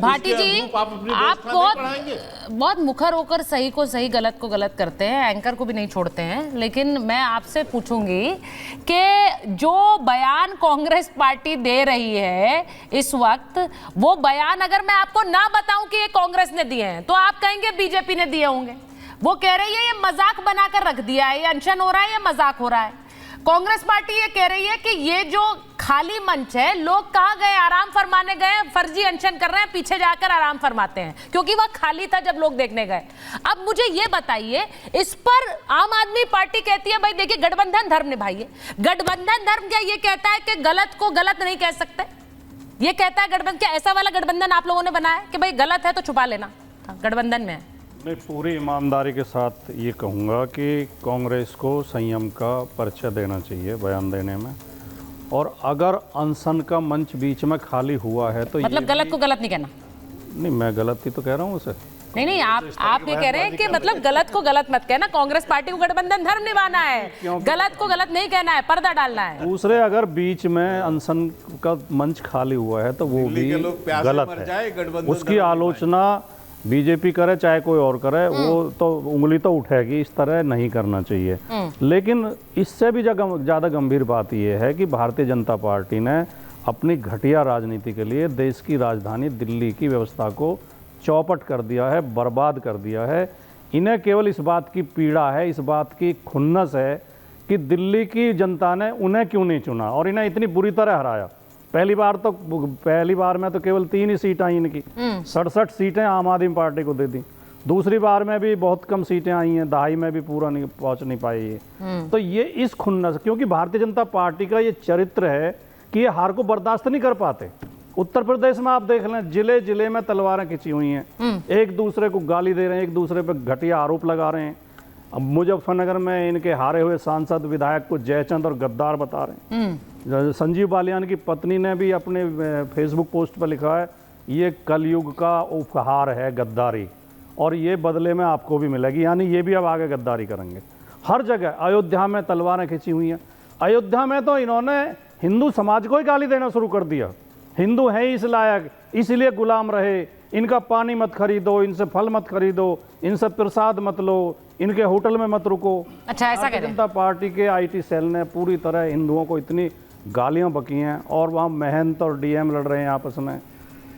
भाटी जी, आप बहुत मुखर होकर सही को सही, गलत को गलत करते हैं, एंकर को भी नहीं छोड़ते हैं। लेकिन मैं आपसे पूछूंगी कि जो बयान कांग्रेस पार्टी दे रही है इस वक्त, वो बयान अगर मैं आपको ना बताऊं कि ये कांग्रेस ने दिए हैं तो आप कहेंगे बीजेपी ने दिए होंगे। वो कह रही है ये मजाक बनाकर रख दिया है, ये अनशन हो रहा है, ये मजाक हो रहा है। कांग्रेस पार्टी ये कह रही है कि ये जो खाली मंच है, लोग कहां गए, आराम फरमाने गए, फर्जी अनशन कर रहे हैं, पीछे जाकर आराम फरमाते हैं, क्योंकि वह खाली था जब लोग देखने गए। अब मुझे ये बताइए, इस पर आम आदमी पार्टी कहती है भाई देखिए गठबंधन धर्म निभाइए। गठबंधन धर्म क्या ये कहता है कि गलत को गलत नहीं कह सकते? ये कहता है गठबंधन, क्या ऐसा वाला गठबंधन आप लोगों ने बनाया कि भाई गलत है तो छुपा लेना, गठबंधन में है? मैं पूरी ईमानदारी के साथ ये कहूँगा कि कांग्रेस को संयम का परिचय देना चाहिए बयान देने में। और अगर अनशन का मंच बीच में खाली हुआ है तो मतलब गलत को गलत नहीं कहना? नहीं, मैं गलत ही तो कह रहा हूँ उसे। नहीं, आप ये कह रहे हैं कि मतलब गलत को गलत मत कहना, कांग्रेस पार्टी को गठबंधन धर्म निभाना है, गलत को गलत नहीं कहना है, पर्दा डालना है। दूसरे अगर बीच में अनशन का मंच खाली हुआ है तो वो भी गलत है। उसकी आलोचना बीजेपी करे चाहे कोई और करे, वो तो उंगली तो उठेगी, इस तरह नहीं करना चाहिए। लेकिन इससे भी ज़्यादा गंभीर बात यह है कि भारतीय जनता पार्टी ने अपनी घटिया राजनीति के लिए देश की राजधानी दिल्ली की व्यवस्था को चौपट कर दिया है, बर्बाद कर दिया है। इन्हें केवल इस बात की पीड़ा है, इस बात की खुन्नस है कि दिल्ली की जनता ने उन्हें क्यों नहीं चुना और इन्हें इतनी बुरी तरह हराया। पहली बार में तो केवल 3 ही सीट आई इनकी, 67 सीटें आम आदमी पार्टी को दे दी। दूसरी बार में भी बहुत कम सीटें आई हैं, दहाई में भी पूरा नहीं पहुंच नहीं पाई है। तो ये इस खुन्नस, क्योंकि भारतीय जनता पार्टी का ये चरित्र है कि ये हार को बर्दाश्त नहीं कर पाते। उत्तर प्रदेश में आप देख लें, जिले जिले में तलवारें खिंची हुई हैं, एक दूसरे को गाली दे रहे हैं, एक दूसरे पर घटिया आरोप लगा रहे हैं। अब मुजफ्फरनगर में इनके हारे हुए सांसद विधायक को जयचंद और गद्दार बता रहे हैं। संजीव बालियान की पत्नी ने भी अपने फेसबुक पोस्ट पर लिखा है, ये कलयुग का उपहार है गद्दारी, और ये बदले में आपको भी मिलेगी। यानी ये भी अब आगे गद्दारी करेंगे। हर जगह अयोध्या में तलवारें खिंची हुई हैं। अयोध्या में तो इन्होंने हिंदू समाज को ही गाली देना शुरू कर दिया। हिंदू हैं इस लायक, इसलिए गुलाम रहे, इनका पानी मत खरीदो, इनसे फल मत खरीदो, इनसे प्रसाद मत लो, इनके होटल में मत रुको। अच्छा, ऐसा भारतीय जनता पार्टी के आईटी सेल ने पूरी तरह हिंदुओं को इतनी गालियां बकी हैं, और वहाँ महंत और डीएम लड़ रहे हैं आपस में।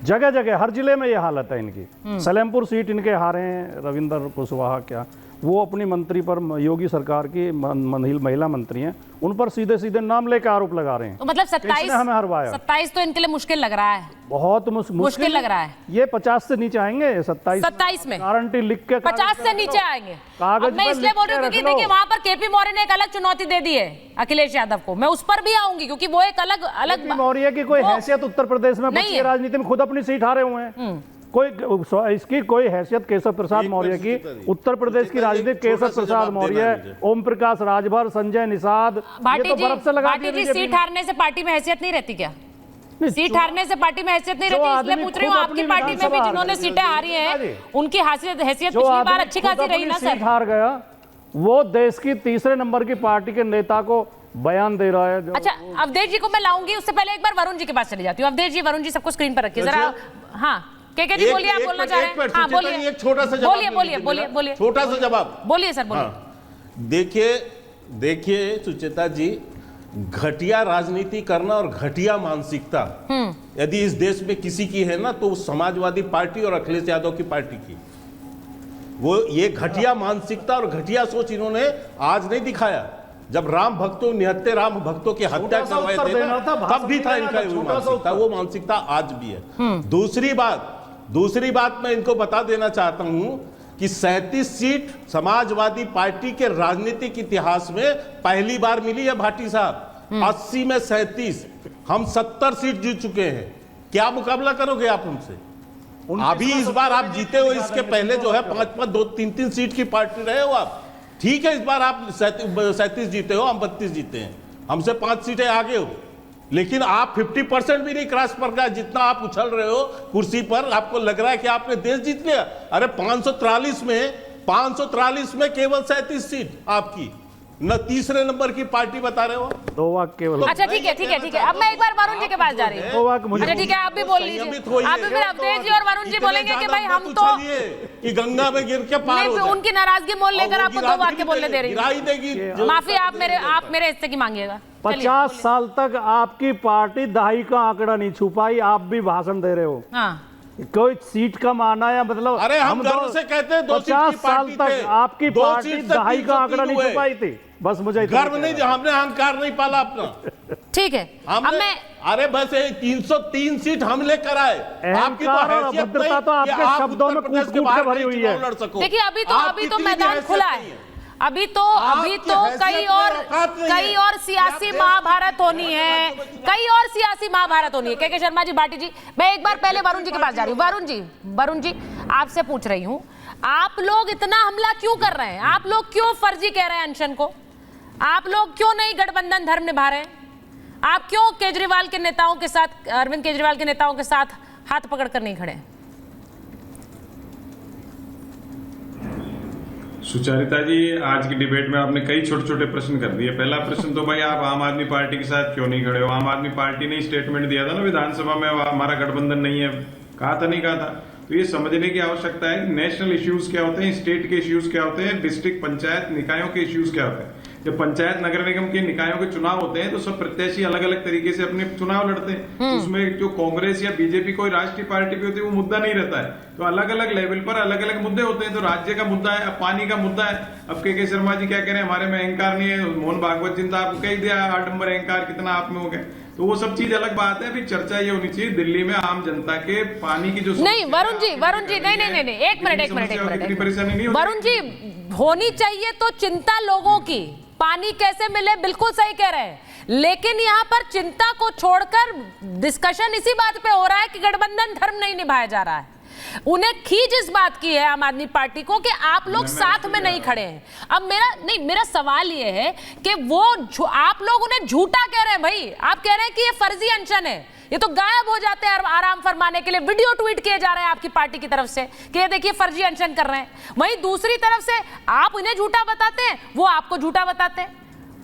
जगह जगह हर जिले में ये हालत है इनकी। सलेमपुर सीट इनके हारे हैं रविंद्र कुशवाहा, क्या वो अपनी मंत्री पर, योगी सरकार की महिला मंत्री हैं, उन पर सीधे सीधे नाम लेकर आरोप लगा रहे हैं। तो मतलब 27 हमें हरवाया। 27 तो इनके लिए मुश्किल लग रहा है, बहुत मुश्किल लग रहा है। ये 50 से नीचे आएंगे 27 में गारंटी लिख के, 50 से नीचे आएंगे। कागज मैं इसलिए बोल रही हूँ क्योंकि देखिए वहां पर केपी मौर्य ने एक अलग चुनौती दे दी है अखिलेश यादव को। मैं उस पर भी आऊंगी क्योंकि वो एक अलग मौर्य की कोई हैसियत उत्तर प्रदेश में बची राजनीति में, खुद अपनी सीट हारे हुए हैं। इसकी कोई हैसियत केशव प्रसाद मौर्य की उत्तर प्रदेश की राजनीति, केशव प्रसाद मौर्य, ओम प्रकाश राजभर, संजय निषाद, भाटी जी सीट हारने से पार्टी में हैसियत नहीं रहती क्या? सीट हारने से पार्टी में हैसियत नहीं रहती, इसलिए पूछ रही हूँ। आपकी पार्टी में भी जिन्होंने सीटें हारी हैं उनकी हैसियत पिछली बार अच्छी खासी रही ना सर। हार गया वो देश की तीसरे नंबर की पार्टी के नेता को बयान दे रहा है। अच्छा, अवधेश जी को मैं लाऊंगी, उससे पहले एक बार वरुण जी के पास चली जाती हूँ। अवधेश जी, वरुण जी सबको स्क्रीन पर रखिए जरा। हाँ के जी बोलिए, आप बोलना चाह रहे हैं? हाँ बोलिए, एक छोटा सा जवाब बोलिए छोटा सा जवाब बोलिए सर, बोलिए। देखिए सुचेता जी, घटिया राजनीति करना और घटिया मानसिकता यदि इस देश में किसी की है ना तो समाजवादी पार्टी और अखिलेश यादव की पार्टी की। वो ये घटिया मानसिकता और घटिया सोच इन्होंने आज नहीं दिखाया। जब राम भक्तों, निहत्थे राम भक्तों की हत्या करवाए थे ना, तब भी था इनका मानसिकता। वो मानसिकता आज भी है। दूसरी बात मैं इनको बता देना चाहता हूं कि 37 सीट समाजवादी पार्टी के राजनीतिक इतिहास में पहली बार मिली है भाटी साहब। 80 में 37, हम 70 सीट जीत चुके हैं। क्या मुकाबला करोगे आप हमसे? अभी इस बार आप जीते हो, इसके पहले जो है 5-5, 2-3 सीट की पार्टी रहे हो आप। ठीक है, इस बार आप 37 जीते हो, हम 32 जीते हैं, हमसे 5 सीटें आगे हो। लेकिन आप 50% भी नहीं क्रॉस कर गए। जितना आप उछल रहे हो कुर्सी पर, आपको लग रहा है कि आपने देश जीत लिया। अरे 543 में केवल 37 सीट आपकी, न तीसरे नंबर की पार्टी बता रहे हो। 2 वाक्य केवल। अच्छा ठीक है ठीक है ठीक है, अब मैं एक बार वरुण जी के पास जा रही हूँ। 2 वाक्य मुझे। अच्छा ठीक है, आप भी बोल लीजिए। आप भी फिर अवधेश जी और वरुण जी बोलेंगे कि भाई हम तो कि गंगा में गिर के पार हो नहीं, उनकी नाराजगी मोल लेकर आपको 2 वाक्य बोलने दे रही गिराई देगी। हूँ। माफी, आप मेरे हिस्से की मांगिएगा। 50 साल तक आपकी पार्टी दहाई का आंकड़ा नहीं छुपाई, आप भी भाषण दे रहे हो। हाँ, कोई सीट कम आना या मतलब अरे हम गर्व से कहते हैं 2 सीट की 50 साल पार्टी तक थे। आपकी 2 पार्टी सीट तक दहाई का आंकड़ा 303 नहीं हुए। छुपाई थी। बस मुझे इतना गर्व नहीं, हमने अहंकार नहीं पाला अपना। ठीक है। अब हमने मैं अरे बस 303 सीट हम लेकर आए। आपकी तो अहंकार और हैसियत अभद्रता नहीं तो कि आपके आप शब्दों में उत्तर प्रदेश के कूट-कूट बाहर के भरी कहीं हुई चुनाव है। लड़ सको। देखिए, अभी तो आपकी मैदान हैसियत खुला नहीं है। अभी तो आपकी कई हैसियत और में औकात नहीं है। कई और सियासी महाभारत होनी है, कई और सियासी महाभारत होनी है। के शर्मा जी, भाटी जी, मैं एक बार पहले वरुण जी के पास जा रही हूँ। वरुण जी आपसे पूछ रही हूँ, आप लोग इतना हमला क्यों कर रहे हैं? आप लोग क्यों फर्जी कह रहे हैं अनशन को? आप लोग क्यों नहीं गठबंधन धर्म निभा रहे हैं? आप क्यों केजरीवाल के नेताओं के साथ, अरविंद केजरीवाल के नेताओं के साथ हाथ पकड़कर नहीं खड़े? सुचारिता जी, आज की डिबेट में आपने कई छोटे छोटे प्रश्न कर दिए। पहला प्रश्न तो भाई, आप आम आदमी पार्टी के साथ क्यों नहीं खड़े हो? आम आदमी पार्टी ने स्टेटमेंट दिया था ना विधानसभा में, हमारा गठबंधन नहीं है, कहा था नहीं कहा था? तो ये समझने की आवश्यकता है कि नेशनल इश्यूज क्या होते हैं, स्टेट के इश्यूज क्या होते हैं, डिस्ट्रिक्ट पंचायत निकायों के इश्यूज क्या होते हैं। जब पंचायत नगर निगम के निकायों के चुनाव होते हैं तो सब प्रत्याशी अलग अलग तरीके से अपने चुनाव लड़ते हैं। तो उसमें जो कांग्रेस या बीजेपी कोई राष्ट्रीय पार्टी भी होती है वो मुद्दा नहीं रहता है। तो अलग अलग लेवल पर अलग अलग मुद्दे होते हैं। तो राज्य का मुद्दा है, अब पानी का मुद्दा है। अब के शर्मा जी क्या कह रहे हैं, हमारे में अहंकार नहीं है। मोहन भागवत जी ने आपको कह दिया 8 नंबर अहंकार कितना आप में हो गया। तो वो सब चीज अलग बात है। फिर चर्चा ये होनी चाहिए दिल्ली में आम जनता के पानी की जो नहीं वरुण जी नहीं, एक मिनट परेशानी नहीं होती। वरुण जी, होनी चाहिए तो चिंता लोगों की, पानी कैसे मिले, बिल्कुल सही कह रहे हैं। लेकिन यहाँ पर चिंता को छोड़कर डिस्कशन इसी बात पे हो रहा है कि गठबंधन धर्म नहीं निभाया जा रहा है। उन्हें खींच इस बात की है आम आदमी पार्टी को कि आप लोग साथ में नहीं खड़े हैं। अब मेरा सवाल ये है कि आप लोग उन्हें झूठा कह रहे हैं। भाई आप कह रहे हैं कि ये फर्जी अनशन है, ये तो गायब हो जाते हैं आराम फरमाने के लिए। वीडियो ट्वीट किए जा रहे हैं आपकी पार्टी की तरफ से कि ये देखिए फर्जी अनशन कर रहे हैं। वहीं दूसरी तरफ से आप उन्हें झूठा बताते हैं, वो आपको झूठा बताते हैं।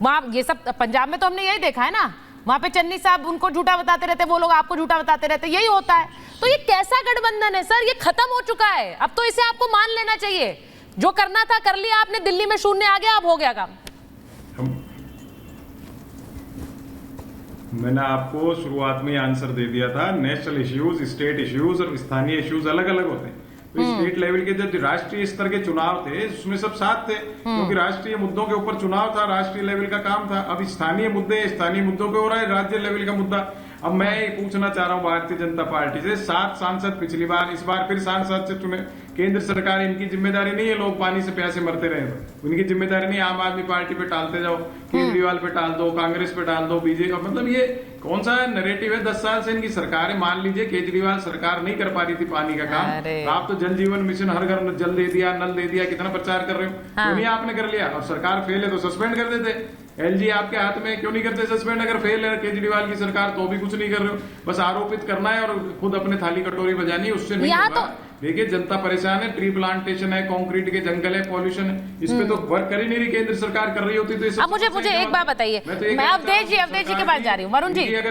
वहां ये सब पंजाब में तो हमने यही देखा है ना, वहां पे चन्नी साहब उनको झूठा बताते रहते, वो लोग आपको झूठा बताते रहते, यही होता है। तो ये कैसा गठबंधन है सर? ये खत्म हो चुका है, अब तो इसे आपको मान लेना चाहिए। जो करना था कर लिया आपने, दिल्ली में शून्य आ गया, अब हो गया काम। मैंने आपको शुरुआत में आंसर दे दिया था, नेशनल इश्यूज, स्टेट इश्यूज और स्थानीय इश्यूज अलग अलग होते हैं। तो स्टेट लेवल के जो राष्ट्रीय स्तर के चुनाव थे उसमें सब साथ थे, क्योंकि राष्ट्रीय मुद्दों के ऊपर चुनाव था, राष्ट्रीय लेवल का काम था। अब स्थानीय मुद्दों पे हो रहा है राज्य लेवल का मुद्दा। अब मैं ये पूछना चाह रहा हूँ भारतीय जनता पार्टी से, 7 सांसद पिछली बार, इस बार फिर सांसद से चुने। केंद्र सरकार, इनकी जिम्मेदारी नहीं है लोग पानी से प्यासे मरते रहे, तो उनकी जिम्मेदारी नहीं। आम आदमी पार्टी पे टालते जाओ, केजरीवाल पे टाल दो, कांग्रेस पे टाल दो, बीजेपी, मतलब ये कौन सा नैरेटिव है? 10 साल से इनकी सरकार है। मान लीजिए केजरीवाल सरकार नहीं कर पा रही थी पानी का काम, आप तो जल जीवन मिशन, हर घर में जल दे दिया, नल दे दिया, कितना प्रचार कर रहे हो, क्यों नहीं आपने कर लिया? और सरकार फेल है तो सस्पेंड कर देते। एलजी आपके हाथ में, क्यों नहीं करते सस्पेंड? अगर फेल है केजरीवाल की सरकार तो भी कुछ नहीं कर रहे हो, बस आरोपित करना है और खुद अपने थाली कटोरी बजानी है, उससे नहीं होगा। देखिए जनता परेशान है, ट्री प्लांटेशन है, कंक्रीट के जंगल है, पॉल्यूशन है, इस पे तो वर्क कर ही नहीं रही केंद्र सरकार। कर रही होती तो अब मुझे एक बात बताइए, मैं अवधेश जी के पास जा रही हूँ। वरुण जी,